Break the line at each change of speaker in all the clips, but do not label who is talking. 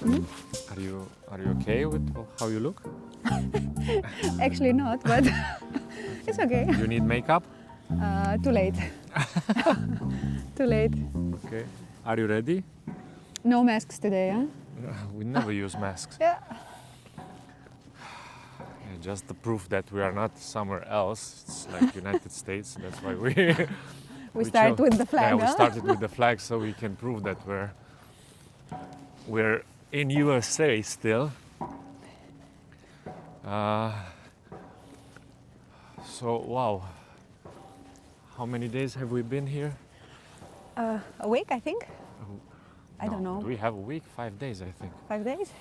Are you okay with how you look?
Actually not, but it's okay.
You need makeup?
Too late. Too late.
Okay. Are you ready?
No masks today, huh?
We never use masks.
Yeah.
Just the proof that we are not somewhere else. It's like United States. That's why we
We start with the flag,
Yeah, we
huh?
started with the flag so we can prove that we're in USA still. So wow, how many days have we been here?
A week, I think. I
No,
don't know.
Do we have a week? 5 days, I think.
5 days?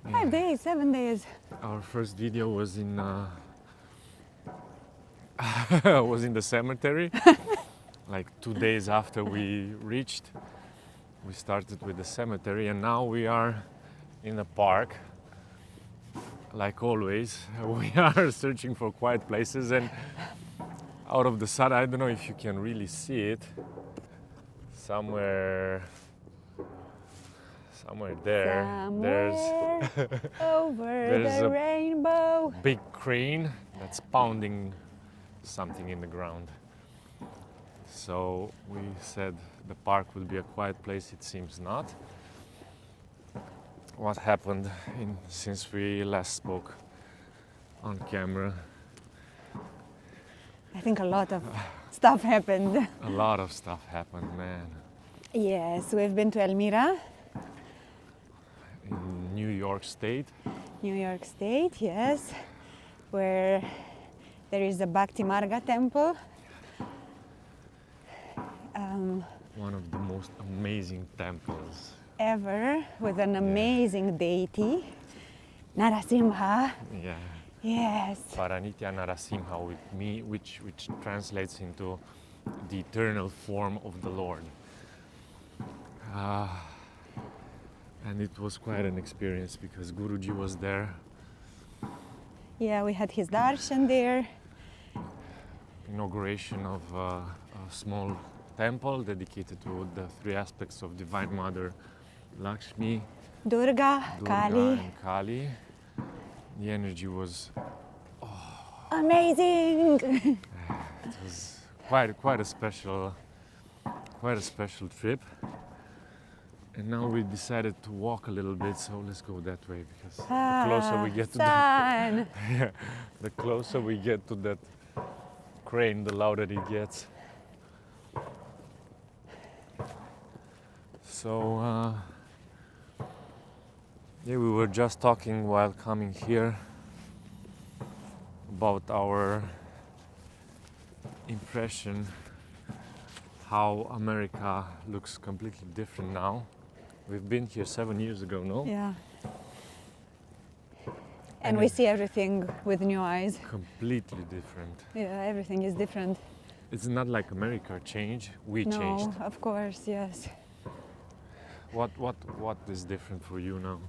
Yeah.
5 days, 7 days.
Our first video was in was in the cemetery. Like 2 days after we reached, we started with the cemetery, and now we are in a park. Like always, we are searching for quiet places, and out of the sun, I don't know if you can really see it. Somewhere there, there's
over
there's
the
a
rainbow.
big crane that's pounding something in the ground. So we said the park will be a quiet place. It seems not. What happened since we last spoke on camera?
I think a lot of stuff happened.
A lot of stuff happened, man.
Yes, we've been to Elmira,
In New York State,
New York State, yes, where there is a Bhakti Marga temple.
one of the most amazing temples.
Ever, with an amazing deity, Narasimha.
Yeah,
Yes,
Paranitya Narasimha, which translates into the eternal form of the Lord. And it was quite an experience because Guruji was there.
yeah, we had his darshan there.
Inauguration of a small temple dedicated to the three aspects of Divine Mother, Lakshmi,
Durga,
Durga,
Kali.
and Kali. The energy was
Amazing!
it was quite a special trip. And now we decided to walk a little bit, so let's go that way because the closer we get to
sun.
the closer we get to that crane, the louder it gets. So yeah, we were just talking while coming here about our impression how America looks completely different now. We've been here 7 years ago, no?
Yeah.
And
And we
it-
see everything with new eyes.
Completely different.
Yeah, everything is different.
It's not like America changed, we
No,
changed.
of course, yes.
What is different for you now?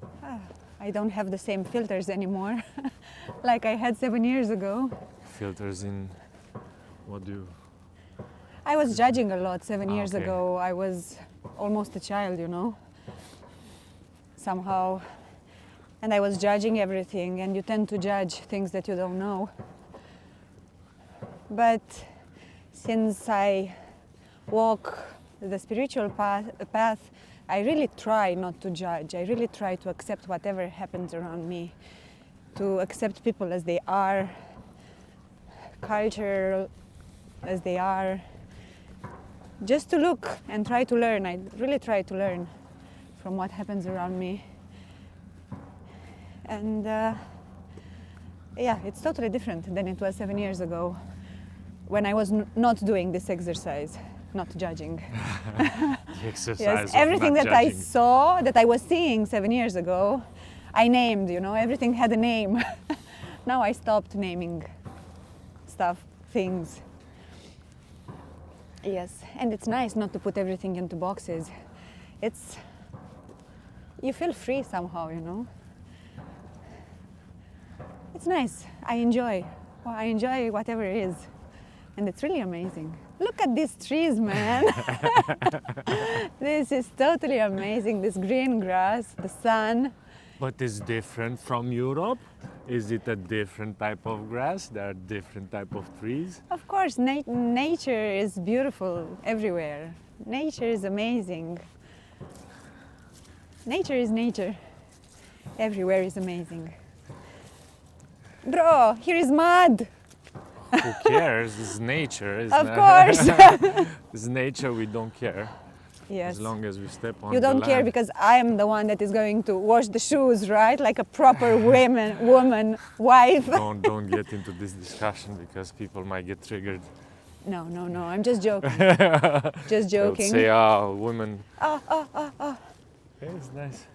I don't have the same filters anymore like I had 7 years ago.
Filters in what do you
I was judging a lot 7
Ah,
years
okay.
ago. I was almost a child, you know, somehow. And I was judging everything, and you tend to judge things that you don't know. But since I walk the spiritual path, I really try not to judge. I really try to accept whatever happens around me, to accept people as they are, culture as they are, just to look and try to learn. I really try to learn from what happens around me. And yeah, it's totally different than it was 7 years ago when I was not doing this exercise, not judging.
the exercise
Yes,
of
everything
not
that I
judging?
saw, that I was seeing 7 years ago, I named, you know, everything had a name. Now I stopped naming stuff, things. Yes, and it's nice not to put everything into boxes. You feel free somehow, you know. It's nice. I enjoy whatever it is. And it's really amazing. Look at these trees, man. This is totally amazing. This green grass, the sun.
But it's different from Europe. Is it a different type of grass? There are different type of trees.
Of course, nature is beautiful everywhere. Nature is amazing. Nature is nature. Everywhere is amazing. Bro, here is mud.
Who cares? It's nature, isn't
Of
it?
course.
It's nature, we don't care.
Yes.
As long as we step on
You
the
don't care
land.
because I am the one that is going to wash the shoes, right? Like a proper woman, wife.
Don't get into this discussion because people might get triggered.
No, I'm just joking. Just
They'll
joking.
say, women.
Oh.
Yeah, it's nice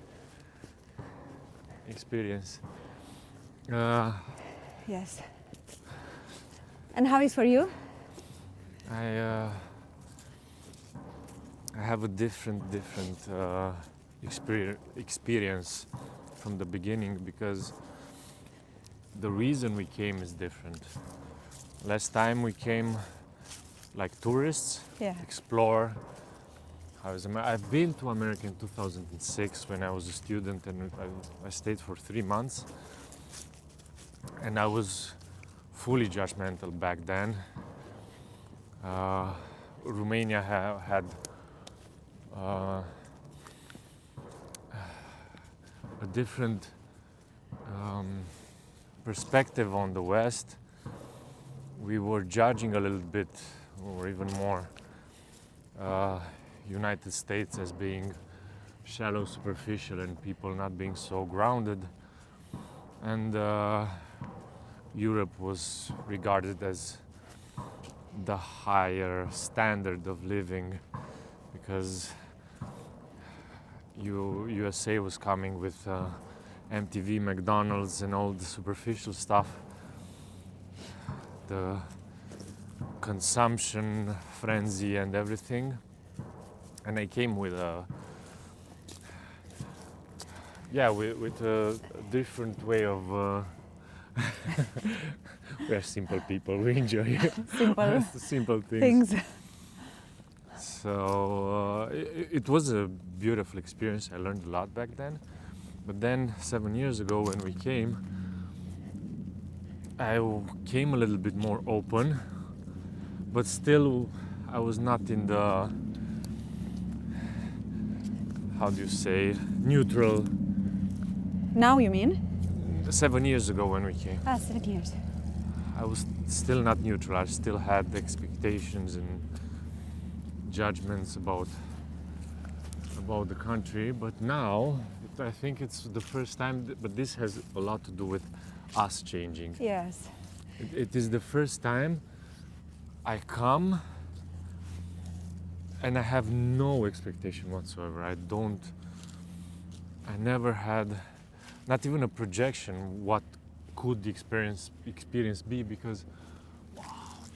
experience.
Yes. And how is for you?
I have a different experience from the beginning because the reason we came is different. Last time we came like tourists,
Yeah.
explore. I've been to America in 2006 when I was a student, and I stayed for 3 months. And I was fully judgmental back then. Romania had a different perspective on the West. We were judging a little bit, or even more, United States as being shallow, superficial, and people not being so grounded. And Europe was regarded as the higher standard of living because USA was coming with MTV, McDonald's, and all the superficial stuff. The consumption frenzy and everything. And I came with a with a different way of we're simple people, we enjoy
Simple
simple things.
things.
So it was a beautiful experience. I learned a lot back then. But then 7 years ago when we came, I came a little bit more open, but still I was not in the, how do you say, neutral.
Now you mean?
7 years ago when we came,
7 years.
I was still not neutral. I still had expectations and judgments about the country. But now, I think it's the first time. But this has a lot to do with us changing.
Yes.
It is the first time I come and I have no expectation whatsoever. I never had, not even a projection what could the experience be, because wow,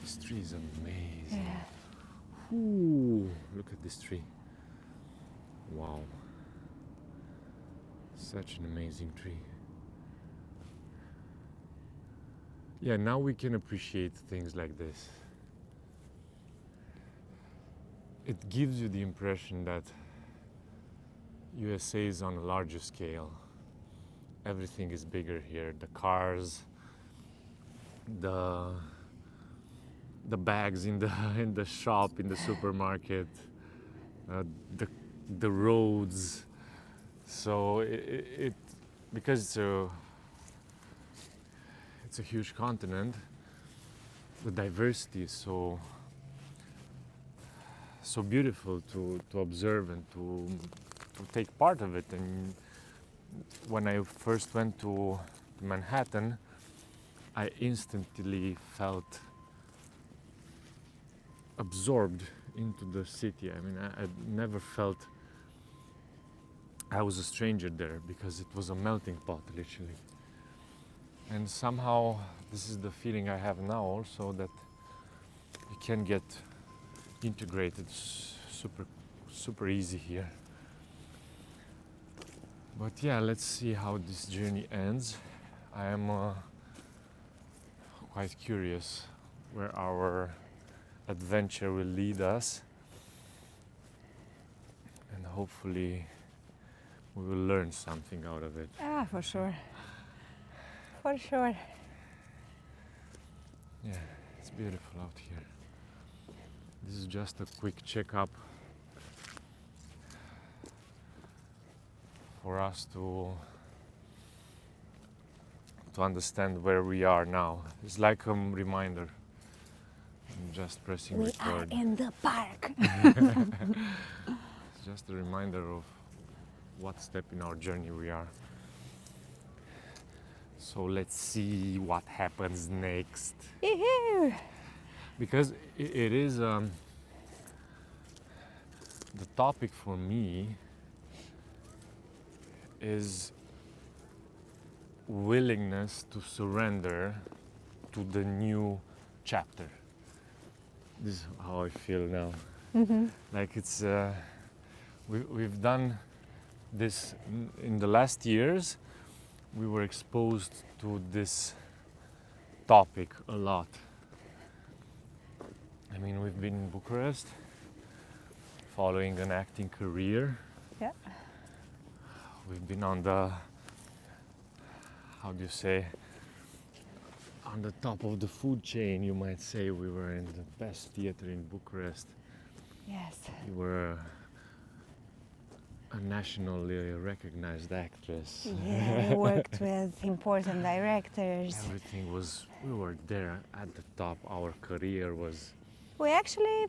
this tree is amazing.
Yeah.
Ooh, look at this tree. Wow. Such an amazing tree. Yeah, now we can appreciate things like this. It gives you the impression that USA is on a larger scale. Everything is bigger here. The cars, the bags in the shop, in the supermarket, the roads. So it because it's a huge continent. The diversity is so beautiful to observe and to take part of it. And when I first went to Manhattan, I instantly felt absorbed into the city. I mean, I never felt I was a stranger there, because it was a melting pot, literally. And somehow this is the feeling I have now also, that you can get integrated super easy here. But yeah, let's see how this journey ends. I am quite curious where our adventure will lead us, and hopefully we will learn something out of it.
Ah, for sure. For sure.
Yeah, it's beautiful out here. This is just a quick checkup for us to understand where we are now. It's like a reminder. I'm just pressing
We
record.
are in the park.
It's just a reminder of what step in our journey we are. So let's see what happens next.
Yee-hoo.
Because it is the topic for me is willingness to surrender to the new chapter. This is how I feel now. Like it's we've done this in the last years. We were exposed to this topic a lot. I mean, we've been in Bucharest, following an acting career.
Yeah.
We've been on the, how do you say, on the top of the food chain, you might say. We were in the best theater in Bucharest.
Yes.
You were a nationally recognized actress.
Yeah, we worked with important directors.
Everything was, we were there at the top. Our career was,
We actually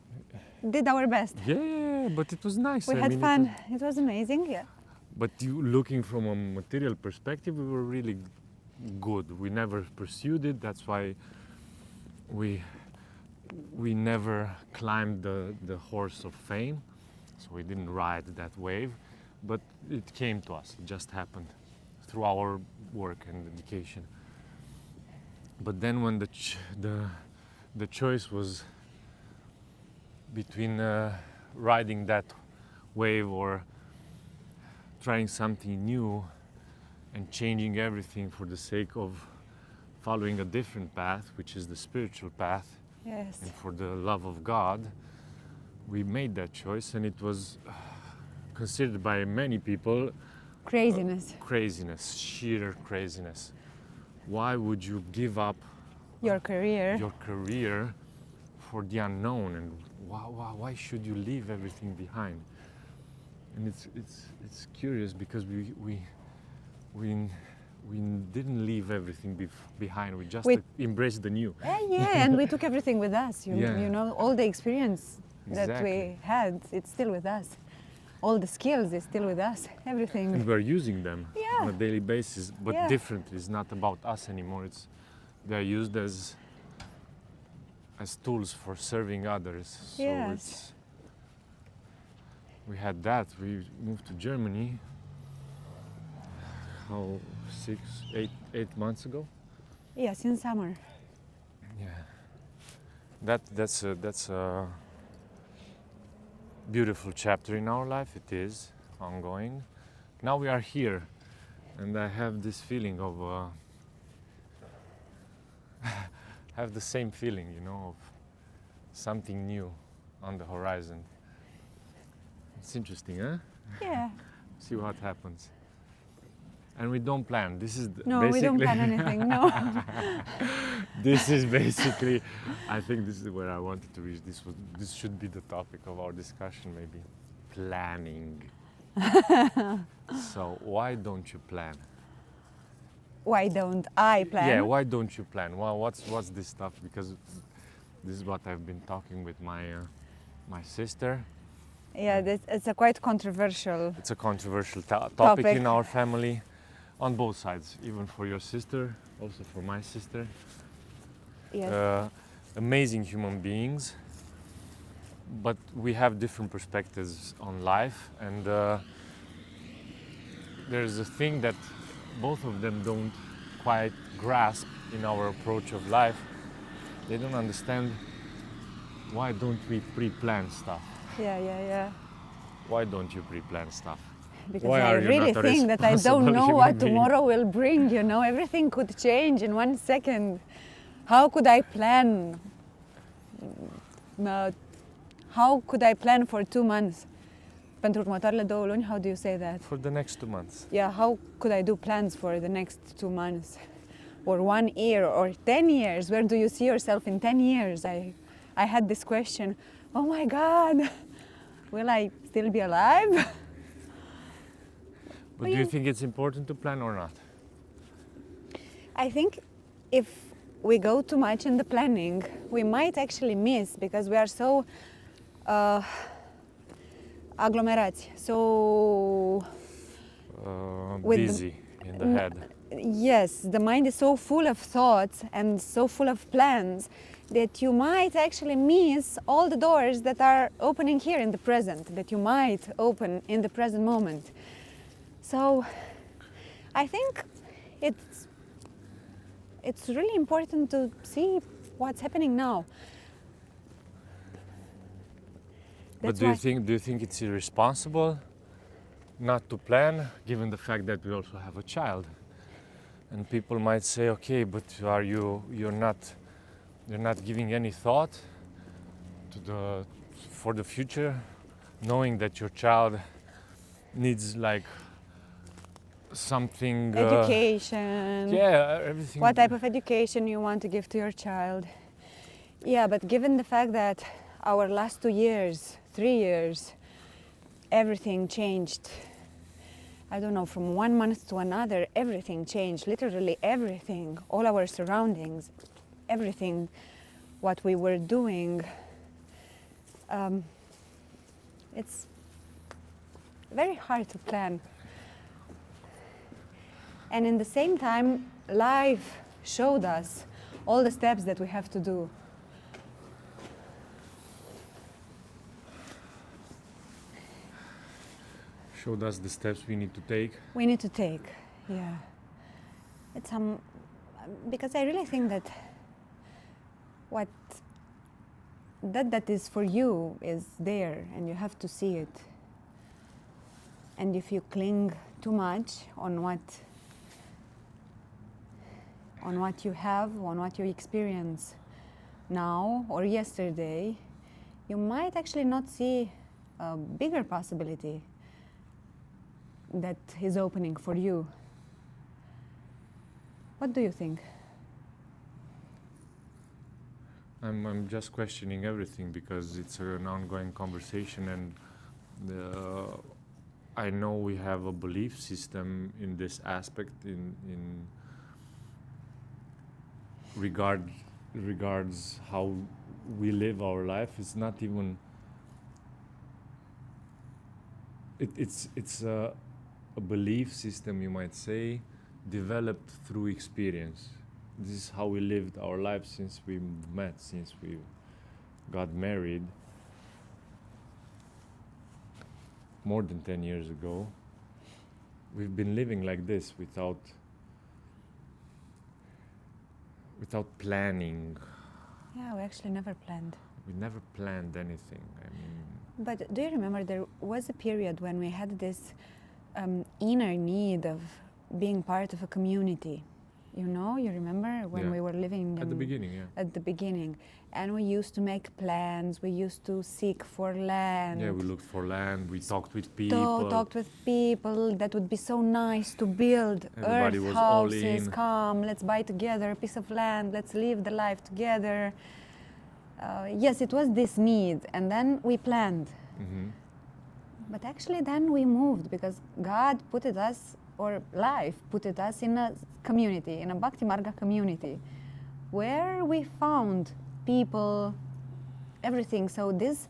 did our best.
yeah, but it was nice.
We
I
had
mean,
fun. It was amazing. Yeah.
But you looking from a material perspective, we were really good. We never pursued it. That's why we never climbed the horse of fame. So we didn't ride that wave, but it came to us. It just happened through our work and dedication. But then when the choice was between riding that wave or trying something new and changing everything for the sake of following a different path, which is the spiritual path,
Yes.
and for the love of God, we made that choice, and it was considered by many people
Craziness.
craziness, sheer craziness. Why would you give up
Your career.
your career for the unknown, and why should you leave everything behind? And it's curious because we didn't leave everything behind. We just
We-
embraced the new.
Yeah, and we took everything with us.
Yeah.
You know, all the experience that
Exactly.
we had, it's still with us. All the skills is still with us. Everything.
And we're using them
Yeah.
on a daily basis, but
Yeah.
differently. It's not about us anymore. They're used as tools for serving others. So
Yes.
we had that. We moved to Germany. How 8 months ago?
Yes, in summer.
Yeah. That's a beautiful chapter in our life. It is ongoing. Now we are here, and I have this feeling of have the same feeling, you know, of something new on the horizon. It's interesting, huh?
Yeah.
See what happens. And we don't plan. This is
No, we don't plan anything. No.
This is basically, I think this is where I wanted to reach. This should be the topic of our discussion, maybe. Planning. So why don't you plan?
Why don't I plan?
Yeah, why don't you plan? Well, what's this stuff? Because this is what I've been talking with my sister.
Yeah, it's a quite controversial.
It's a controversial topic
Topic.
in our family, on both sides, even for your sister, also for my sister.
Yes.
Amazing human beings, but we have different perspectives on life, and there's a thing that both of them don't quite grasp in our approach of life. They don't understand, why don't we pre-plan stuff?
Yeah.
Why don't you pre-plan stuff?
Because
Why
I
are you
really
not a
think that I
responsible
don't know
human
what
being?
tomorrow will bring, you know, everything could change in 1 second. How could I plan how could I plan for 2 months? Pentru următoarele 2 luni, how do you say that?
For the next 2 months.
Yeah, how could I do plans for the next 2 months? Or 1 year or 10 years? Where do you see yourself in 10 years? I had this question. Oh my God, will I still be alive?
But do you think it's important to plan or not?
I think if we go too much in the planning, we might actually miss because we are so agglomerați, so with
Busy in the head.
yes, the mind is so full of thoughts and so full of plans that you might actually miss all the doors that are opening here in the present, that you might open in the present moment. So I think it's really important to see what's happening now.
But
That's
do you think it's irresponsible not to plan, given the fact that we also have a child? And people might say, okay, but you're not giving any thought to for the future, knowing that your child needs like something
education.
Yeah, everything.
What type of education you want to give to your child? Yeah, but given the fact that our last 2 years, 3 years, everything changed. I don't know, from 1 month to another, everything changed. Literally everything, all our surroundings, everything, what we were doing. It's very hard to plan. And in the same time, life showed us all the steps that we have to do.
Showed us the steps we need to take.
We need to take, yeah. It's because I really think that what that is for you is there, and you have to see it. And if you cling too much on what you have, on what you experience now or yesterday, you might actually not see a bigger possibility that is opening for you. What do you think?
I'm just questioning everything because it's an ongoing conversation, and I know we have a belief system in this aspect in regards how we live our life. It's not even it's a belief system, you might say, developed through experience. This is how we lived our lives since we met, since we got married more than 10 years ago. We've been living like this without planning.
Yeah, we actually never planned.
We never planned anything. I mean,
But do you remember there was a period when we had this inner need of being part of a community? You know, you remember when
Yeah.
we were living
at the beginning, yeah.
at the beginning, and we used to make plans. We used to seek for land.
Yeah, we looked for land. We talked with people.
Talked with people. That would be so nice to build
Everybody
earth
was all
houses.
in.
Come, let's buy together a piece of land. Let's live the life together. Yes, it was this need, and then we planned.
Mm-hmm.
But actually, then we moved because God put us, or life put us in a community, in a Bhakti Marga community, where we found people, everything. So this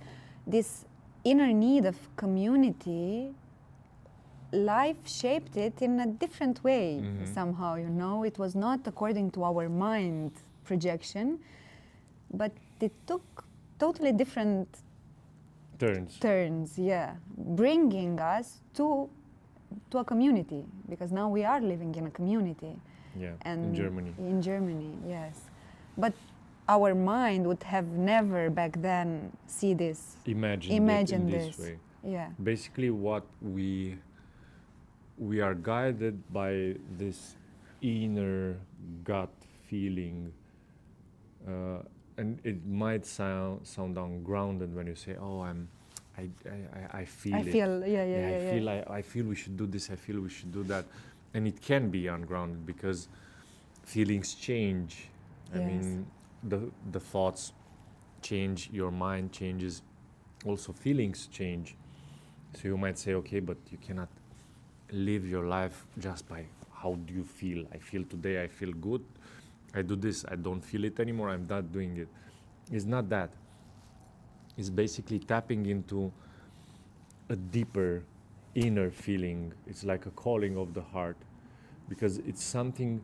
inner need of community, life shaped it in a different way somehow. You know, it was not according to our mind projection, but it took totally different turns, yeah, bringing us to a community, because now we are living in a community.
Yeah,
And
in Germany.
In Germany, yes. But our mind would have never back then see this.
Imagine this way.
Yeah.
Basically, what we are guided by this inner gut feeling, and it might sound ungrounded when you say, "Oh, I feel
I
it.
feel, yeah, yeah,
Yeah,
yeah, yeah.
I feel we should do this. I feel we should do that," and it can be ungrounded because feelings change. I
Yes.
mean, the thoughts change, your mind changes, also feelings change. So you might say, okay, but you cannot live your life just by how do you feel. I feel today, I feel good. I do this, I don't feel it anymore, I'm not doing it. It's not that. It's basically tapping into a deeper inner feeling. It's like a calling of the heart because it's something,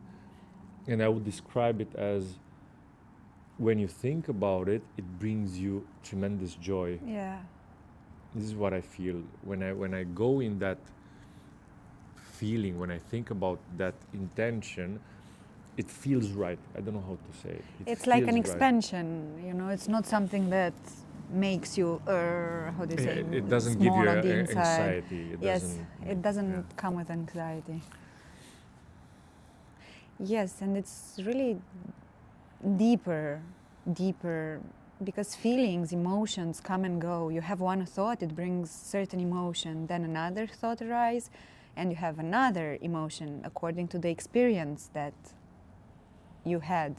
and I would describe it as when you think about it, it brings you tremendous joy.
Yeah.
This is what I feel when I go in that feeling, when I think about that intention, it feels right. I don't know how to say it.
It's like an
feels right.
expansion, you know, it's not something that makes you, how do you say,
It doesn't give
small
you
on the inside.
anxiety. It
Yes,
doesn't,
it doesn't
yeah.
come with anxiety. Yes, and it's really deeper, because feelings, emotions come and go. You have one thought, it brings certain emotion, then another thought arises, and you have another emotion according to the experience that you had.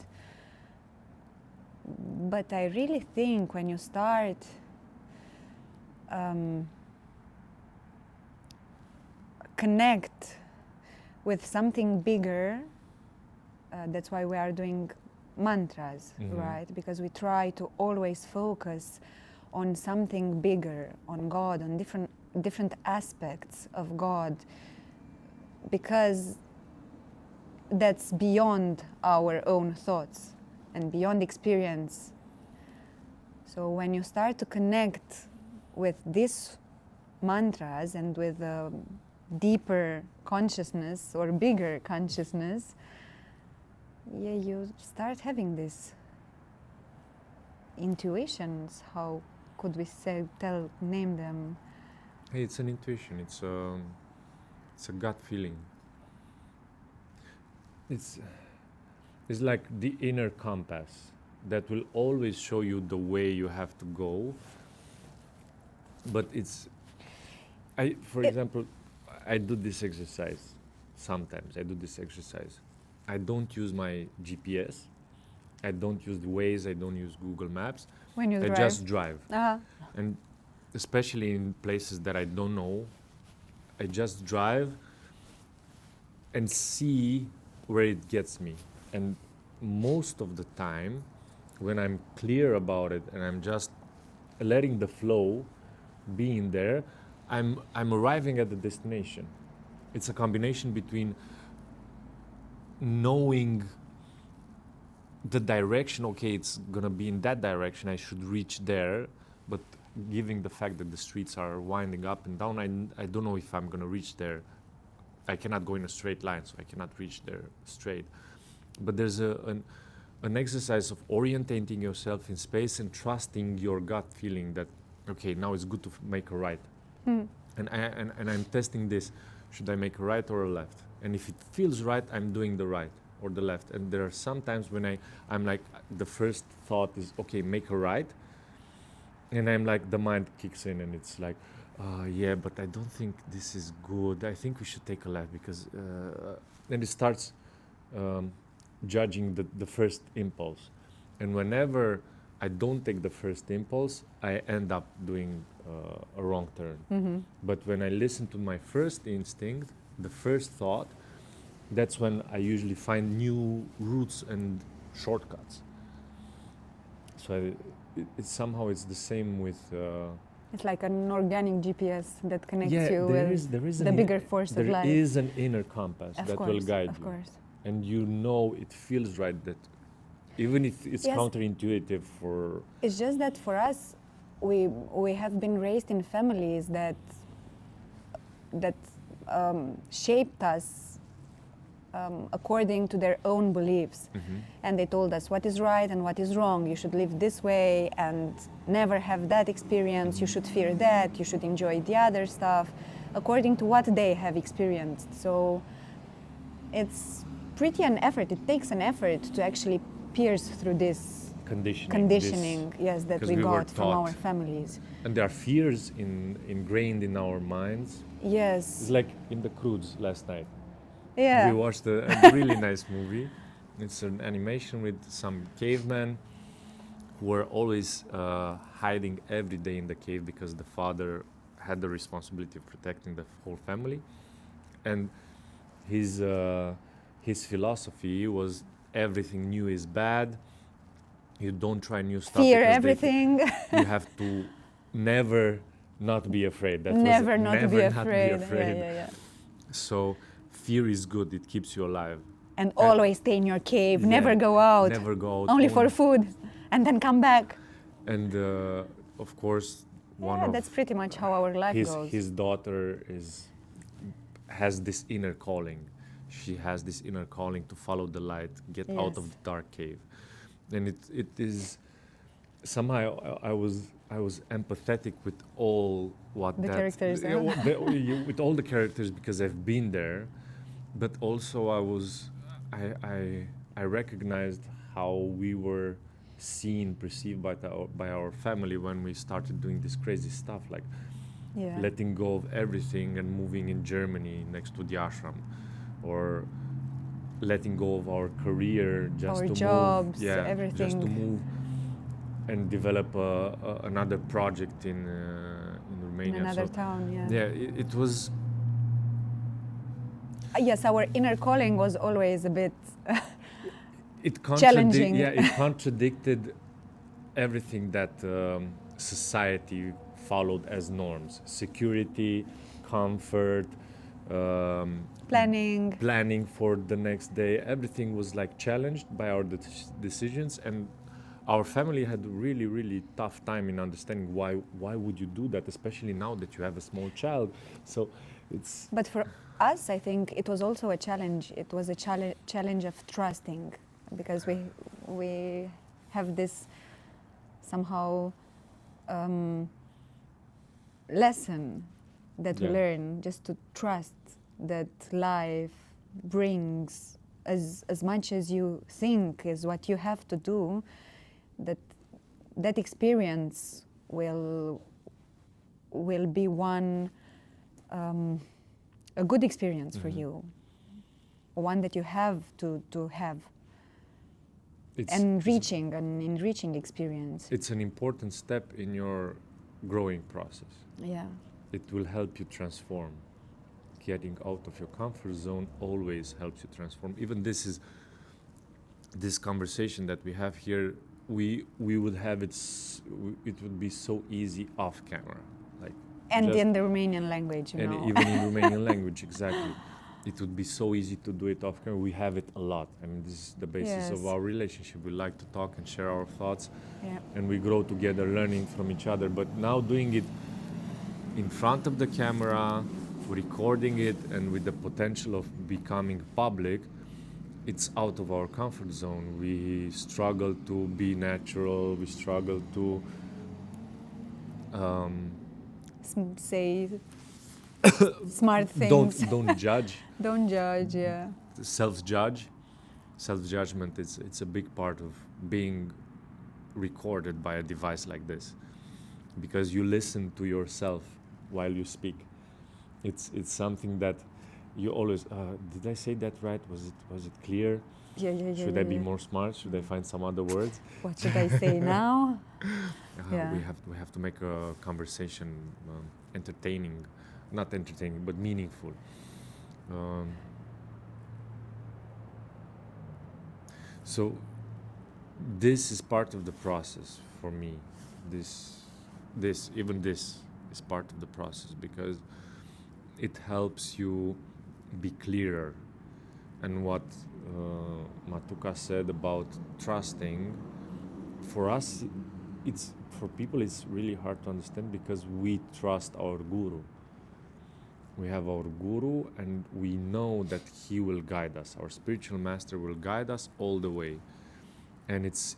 But I really think when you start connect with something bigger, that's why we are doing mantras, right? Because we try to always focus on something bigger, on God, on different aspects of God, because that's beyond our own thoughts and beyond experience. So when you start to connect with these mantras and with a deeper consciousness or bigger consciousness, yeah, you start having these intuitions. How could we say, name them?
Hey, it's an intuition. It's a gut feeling. It's like the inner compass that will always show you the way you have to go. But for example, I do this exercise. Sometimes I do this exercise. I don't use my GPS. I don't use the Waze. I don't use Google Maps.
When you
I
drive.
just drive.
Uh-huh.
And especially in places that I don't know, I just drive and see where it gets me. And most of the time, when I'm clear about it and I'm just letting the flow being there, I'm arriving at the destination. It's a combination between knowing the direction, okay, it's gonna be in that direction, I should reach there, but given the fact that the streets are winding up and down, I don't know if I'm gonna reach there. I cannot go in a straight line, so I cannot reach there straight. But there's an exercise of orientating yourself in space and trusting your gut feeling that, okay, now it's good to make a right. And I'm testing this. Should I make a right or a left? And if it feels right, I'm doing the right or the left. And there are some times when I'm like, the first thought is, okay, make a right. And I'm like, the mind kicks in and it's like, yeah, but I don't think this is good. I think we should take a left because, and it starts judging the first impulse. And whenever I don't take the first impulse, I end up doing a wrong turn. But when I listen to my first instinct, the first thought, that's when I usually find new routes and shortcuts. So somehow it's the same with...
It's like an organic GPS that connects
yeah,
you with the bigger force of life.
There is an inner compass that will guide
of
you.
course.
And you know it feels right, that even if it's
Yes.
counterintuitive for...
It's just that for us, we have been raised in families that shaped us according to their own beliefs. And they told us what is right and what is wrong. You should live this way and never have that experience. You should fear that. You should enjoy the other stuff according to what they have experienced. So it's pretty an effort. It takes an effort to actually pierce through this conditioning, yes, that
'cause
we
we were
got from our
taught.
families.
And there are fears ingrained in our minds. It's
Yes.
like in the Croods last night.
Yeah.
We watched a really nice movie. It's an animation with some cavemen who were always hiding every day in the cave because the father had the responsibility of protecting the whole family. And his philosophy was everything new is bad. You don't try new stuff.
Fear
because
everything.
you have to never not be afraid. That was
Never not
never
be
not
afraid.
afraid.
Yeah.
So fear is good. It keeps you alive.
And always stay in your cave,
Yeah,
never go out,
Never go out.
only for food, and then come back.
And of course, one
Yeah,
of
that's pretty much how our life goes.
his daughter has this inner calling. She has this inner calling to follow the light, get out of
Yes.
the dark cave, and it is somehow I was empathetic with all what
The
that
characters,
yeah, with all the characters because I've been there, but also I recognized how we were seen, perceived by our family when we started doing this crazy stuff like
Yeah.
letting go of everything and moving in Germany next to the ashram, or letting go of our career just
Our
to
jobs,
move, just to
everything.
move and develop another project in
In
Romania.
another
So,
town, yeah.
yeah, it was.
Yes, our inner calling was always a bit
It
Challenging.
Yeah, it contradicted everything that society followed as norms: security, comfort, planning for the next day. Everything was like challenged by our decisions, and our family had a really, really tough time in understanding why would you do that, especially now that you have a small child. So it's
But for us, I think it was also a challenge. It was a challenge of trusting, because we have this somehow lesson that we
Yeah.
learn, just to trust that life brings as much as you think is what you have to do, that experience will be one a good experience for you, one that you have to have, an enriching experience.
It's an important step in your growing process.
Yeah.
It will help you transform. Getting out of your comfort zone always helps you transform. Even this conversation that we have here, we would have it would be so easy off camera, like,
And
just-
in the Romanian language, you
and
know.
even in Romanian language, exactly. It would be so easy to do it off camera. We have it a lot. I mean, this is the basis of
Yes.
our relationship. We like to talk and share our thoughts,
Yeah.
and we grow together, learning from each other. But now doing it in front of the camera, recording it, and with the potential of becoming public, it's out of our comfort zone. We struggle to be natural. We struggle to
Say smart things.
don't judge.
Don't judge. Yeah.
Self-judgment it's a big part of being recorded by a device like this, because you listen to yourself while you speak. It's something that you always did I say that right? Was it clear?
Yeah.
Should I be more smart? Should I find some other words?
What should I say now? Yeah.
We have to make a conversation entertaining, not entertaining, but meaningful. So this is part of the process for me. This is part of the process, because it helps you be clearer. And what Matuka said about trusting, for us, for people it's really hard to understand, because we trust our guru. We have our guru, and we know that he will guide us. Our spiritual master will guide us all the way. And it's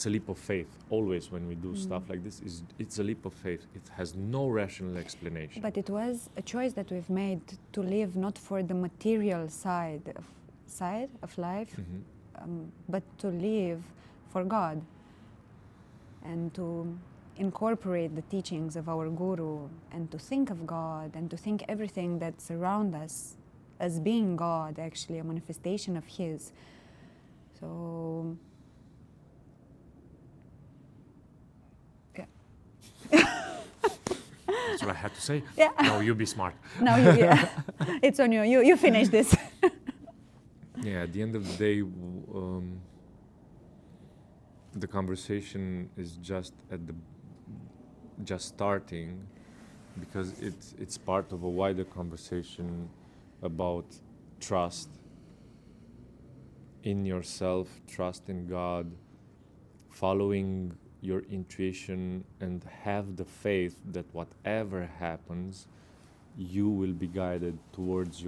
a leap of faith. Always when we do stuff like this, it's a leap of faith. It has no rational explanation.
But it was a choice that we've made to live not for the material side of life, but to live for God and to incorporate the teachings of our Guru and to think of God and to think everything that's around us as being God, actually a manifestation of His. So, yeah.
That's what I had to say.
Yeah.
No, you be smart.
Now yeah, it's on you. You finish this.
Yeah, at the end of the day, the conversation is just starting, because it's part of a wider conversation about trust in yourself, trust in God, following your intuition, and have the faith that whatever happens, you will be guided towards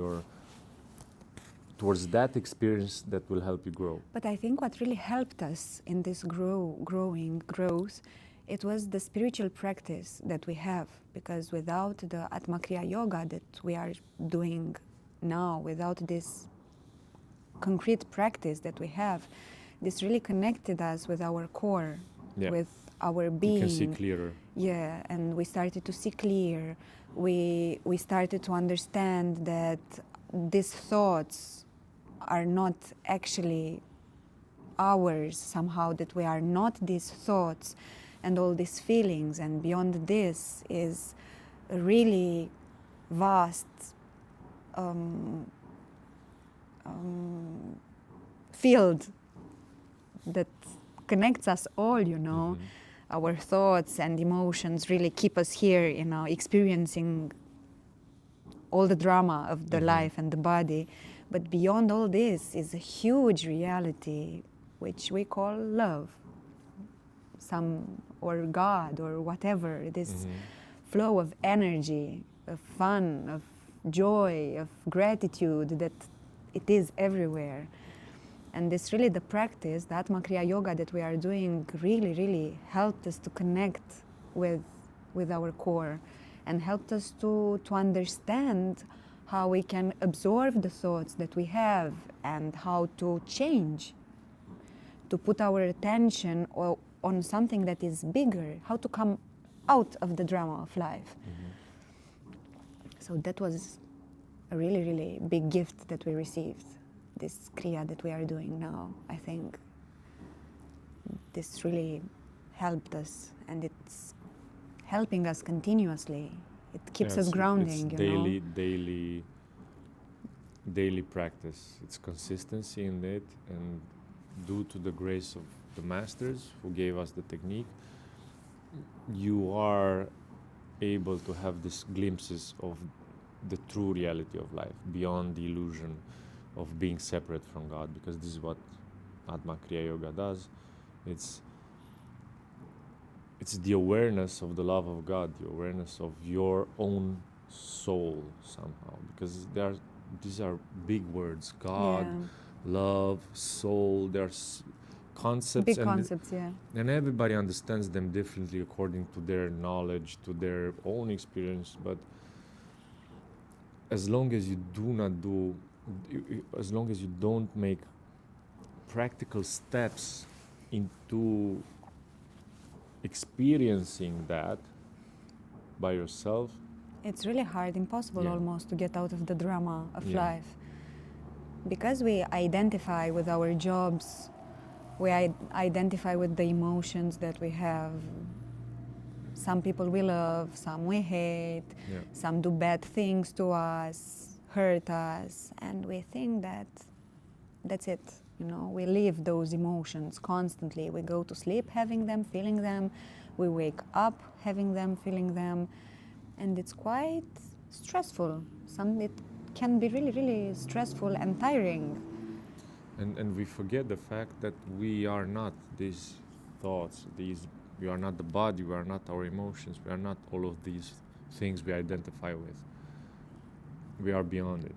that experience that will help you grow.
But I think what really helped us in this growth, it was the spiritual practice that we have. Because without the Atma Kriya Yoga that we are doing now, without this concrete practice that we have, this really connected us with our core,
Yeah.
with our being.
You can see clearer.
Yeah, and we started to see clear. We started to understand that these thoughts are not actually ours somehow, that we are not these thoughts and all these feelings, and beyond this is a really vast field that connects us all, you know. Our thoughts and emotions really keep us here, you know, experiencing all the drama of the life and the body. But beyond all this is a huge reality, which we call love, or God, or whatever. This flow of energy, of fun, of joy, of gratitude, that it is everywhere. And this really, the practice, the Atma Kriya Yoga that we are doing, really, really helped us to connect with our core, and helped us to understand how we can absorb the thoughts that we have, and how to change, to put our attention on something that is bigger, how to come out of the drama of life. So that was a really, really big gift that we received, this Kriya that we are doing now. I think this really helped us, and it's helping us continuously. It keeps us grounding,
it's daily practice. It's consistency in it, and due to the grace of the masters who gave us the technique, you are able to have these glimpses of the true reality of life, beyond the illusion of being separate from God, because this is what Atma Kriya Yoga does. It's the awareness of the love of God, the awareness of your own soul somehow, because these are big words: God, love, soul. There's concepts,
big concepts,
and everybody understands them differently according to their knowledge, to their own experience. But as long as you don't make practical steps into experiencing that by yourself,
it's really hard, impossible almost, to get out of the drama of life. Because we identify with our jobs, we identify with the emotions that we have. Some people we love, some we hate, some do bad things to us, hurt us, and we think that that's it. You know, we live those emotions constantly. We go to sleep having them, feeling them. We wake up having them, feeling them. And it's quite stressful. It can be really, really stressful and tiring.
And we forget the fact that we are not these thoughts. We are not the body. We are not our emotions. We are not all of these things we identify with. We are beyond it.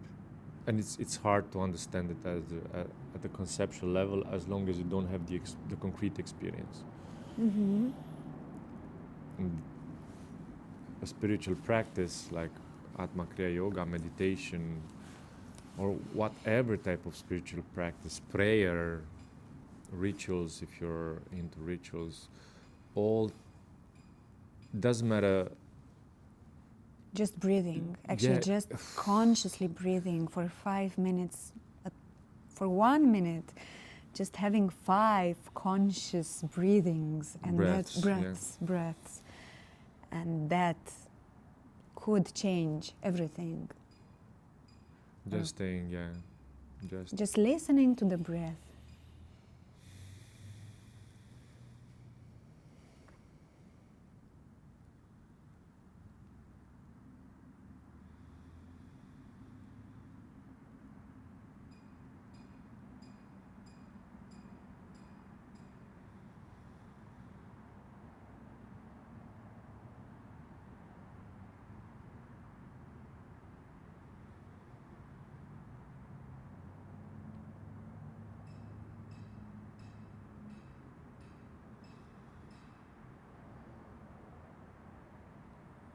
And it's hard to understand it at the conceptual level, as long as you don't have the concrete experience. And a spiritual practice like Atma Kriya Yoga, meditation, or whatever type of spiritual practice, prayer, rituals, if you're into rituals, all doesn't matter.
Just breathing, actually,
Yeah.
just consciously breathing for 5 minutes, for 1 minute, just having 5 conscious breathings and
Breaths,
breaths, and that could change everything.
Just staying,
Just listening to the breath.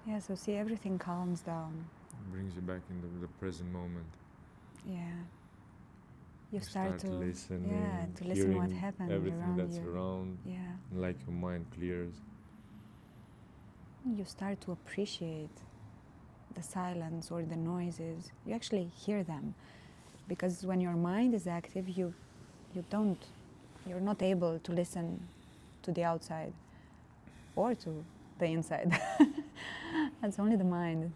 Yeah, so see, everything calms down.
brings you back in the present moment.
Yeah. You start to
listening,
to listen what
hearing
happened
everything
around
that's
you.
around,
Yeah.
like your mind clears.
You start to appreciate the silence or the noises. You actually hear them, because when your mind is active, you're not able to listen to the outside or to the inside. That's only the mind.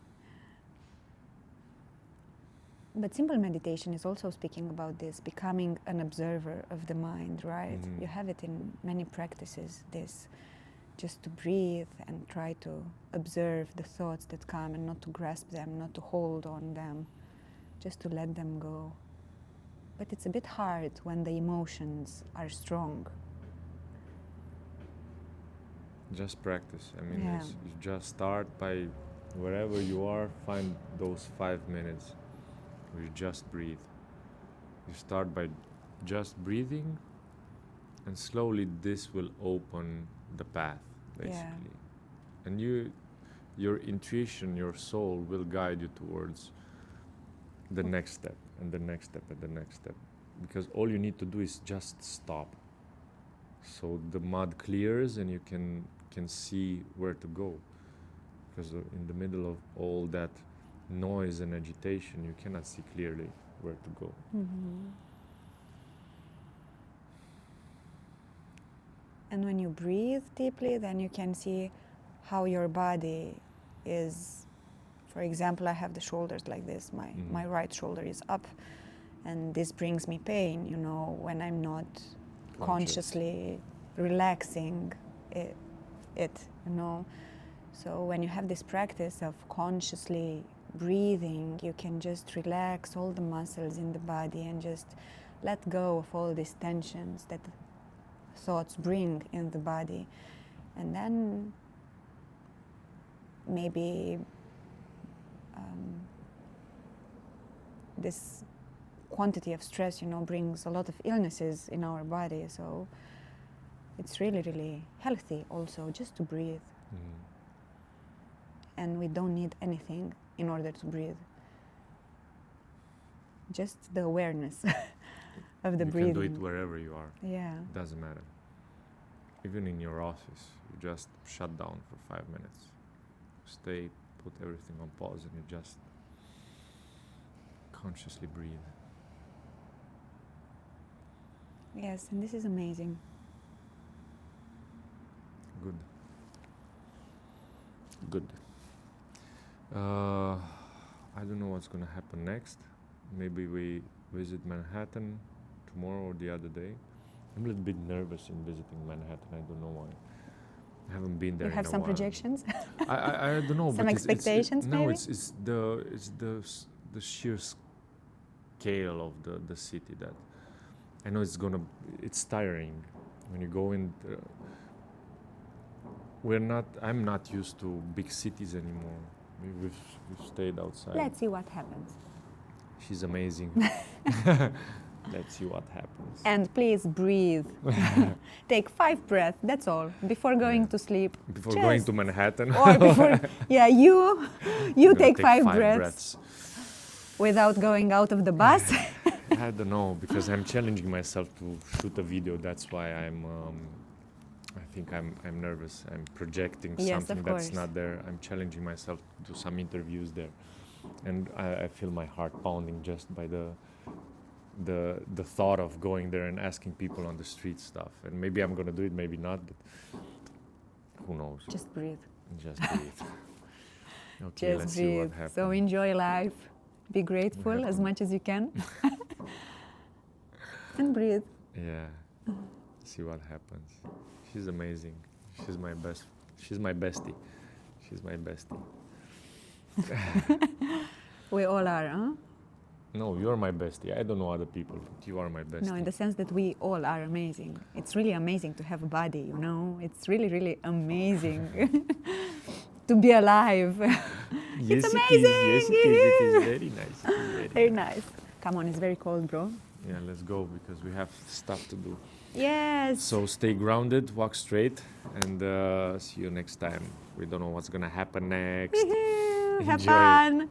But simple meditation is also speaking about this, becoming an observer of the mind, right?
Mhm.
You have it in many practices, this, just to breathe and try to observe the thoughts that come and not to grasp them, not to hold on them, just to let them go. But it's a bit hard when the emotions are strong.
Just practice. I mean,
Yeah.
you just start by wherever you are, find those 5 minutes where you just breathe. You start by just breathing, and slowly this will open the path, basically. And your intuition, your soul will guide you towards the next step and the next step and the next step. Because all you need to do is just stop. So the mud clears and you can see where to go. Because in the middle of all that noise and agitation, you cannot see clearly where to go.
Mm-hmm. And when you breathe deeply, then you can see how your body is. For example, I have the shoulders like this. My right shoulder is up, and this brings me pain, when I'm not consciously relaxing it. So when you have this practice of consciously breathing, you can just relax all the muscles in the body and just let go of all these tensions that thoughts bring in the body. And then maybe this quantity of stress, brings a lot of illnesses in our body. So it's really, really healthy also just to breathe.
Mm.
And we don't need anything in order to breathe. Just the awareness of the
you
breathing.
can do it wherever you are.
Yeah.
Doesn't matter. Even in your office, you just shut down for 5 minutes. Stay, put everything on pause, and you just consciously breathe.
Yes, and this is amazing.
Good. Good. I don't know what's gonna happen next. Maybe we visit Manhattan tomorrow or the other day. I'm a little bit nervous in visiting Manhattan. I don't know why. I haven't been there.
You have
in a
some
while.
projections?
I don't know.
Some
but
expectations,
no,
maybe?
it's the sheer scale of the city that I know it's tiring when you go in. I'm not used to big cities anymore. We've stayed outside.
Let's see what happens.
She's amazing. Let's see what happens.
And please breathe. Take 5 breaths, that's all, before going to sleep.
Before going to Manhattan.
Or before, you
Gonna
take 5
5
breaths without going out of the bus.
I don't know, because I'm challenging myself to shoot a video. That's why I think I'm nervous. I'm projecting
Yes,
something
of
that's
course.
not there. I'm challenging myself to do some interviews there, and I feel my heart pounding just by the thought of going there and asking people on the street stuff. And maybe I'm gonna do it, maybe not, but who knows?
Just breathe.
Just breathe. Okay,
Just
let's see what
breathe.
happens.
So enjoy life. Be grateful
have
as
to-
much as you can. And breathe.
Yeah. See what happens. She's amazing. She's my best. She's my bestie. She's my bestie.
We all are, huh?
No, you're my bestie. I don't know other people, but you are my bestie.
No, in the sense that we all are amazing. It's really amazing to have a body, you know? It's really, really amazing to be alive.
Yes,
It's
it is. Yes, it is. It is very nice. It is very
Very nice. Come on, it's very cold, bro.
Yeah, let's go because we have stuff to do.
Yes.
So stay grounded, walk straight, and see you next time. We don't know what's gonna happen next.
Have
Enjoy.
fun.